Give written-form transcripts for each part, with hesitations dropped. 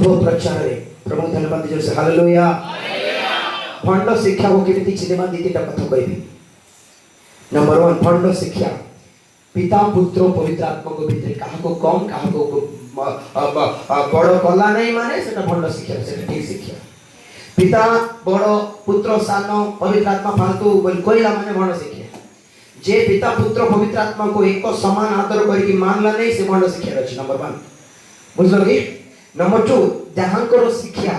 अंध प्रचार रे प्रभु धन्यवाद जो से हालेलुया। भंड शिक्षा को केमिति चिनेमा दीदी कथा कहबी। नंबर 1 भंड शिक्षा पिता पुत्र पवित्र आत्मा को भितर कहा को कम कहा को बड़ कला नहीं माने सेटा भंड शिक्षा सेटा ठीक शिक्षा। पिता बड़ पुत्र सान पवित्र आत्मा फालतू बोल कहला माने भंड शिक्षा। जे पिता पुत्र पवित्र आत्मा को एक समान आदर करके मानला नहीं से भंड शिक्षा अछि। नंबर 1 बुझलो कि। नंबर 2 जहांकर शिक्षा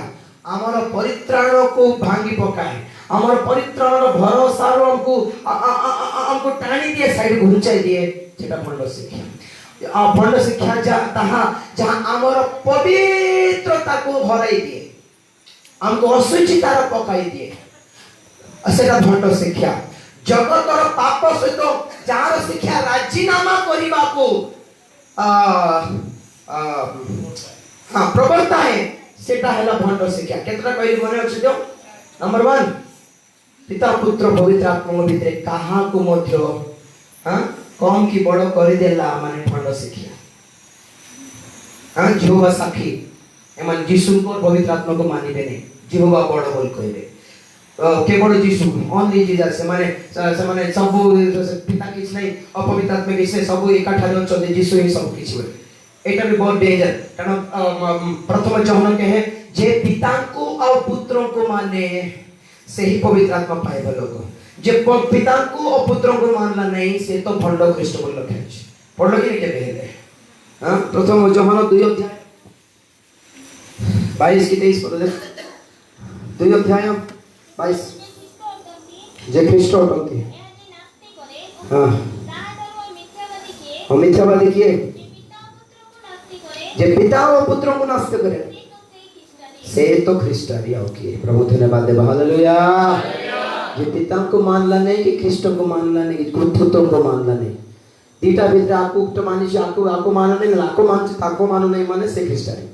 आमर परित्राण को भांगी पकाए आमर परित्राण भरोसा हमको टाणी दिए साइड घुंचाई दिए सेटा भंड शिक्षा। भंड शिक्षा जहाँ आमर पवित्रता को हराई दिए हमको असुचितार पकाई दिए सेटा भंड शिक्षा। जगतर पाप सहित जार शिक्षा राजीनामा करने को हाँ प्रवर्ता है सेटा है भंड शिक्षा। केतरा कहली मने अछि जो। नंबर 1 पिता पुत्र पवित्र आत्मा भितर कहा को मध्य हाँ कम की बड़ कर देला माने भंड शिक्षा। हाँ जेहोवा साक्षी एमान यीशु को पवित्र आत्मा को मानिबे नहीं जेहोवा बड़ बोल कहबे केवल यीशु ओनली जीसस से माने सब पिता किछ नहीं अपवित्र आत्मा किछ सब एकाठारे चले यीशु ही सब किछ बोले एटा भी बहुत डेंजर। कारण प्रथम जहन कहे जे पिता को और पुत्रों को माने से ही पवित्र आत्मा पाएगा लोग। जे पिता को और पुत्रों को मानला नहीं से तो भंड ख्रीष्ट बोल रखे अछि। पढ़लो कि के बेले हां प्रथम जहन 2 अध्याय 22 की 23 पढ़ो 2 अध्याय 22 जे ख्रीष्ट होती हां हम मिथ्यावादी किए जे पिता और पुत्रों को नष्ट करे से तो ख्रिस्टानी आओ किए। प्रभु धन्यवाद दे हालेलुया। जे पिता को मानला नहीं कि ख्रिस्ट को मानला नहीं कि पुत्र को मानला नहीं दीटा भीतर आको उक्त मानी से आको मानो नहीं आको मान से ताको मानो नहीं माने से ख्रिस्टानी।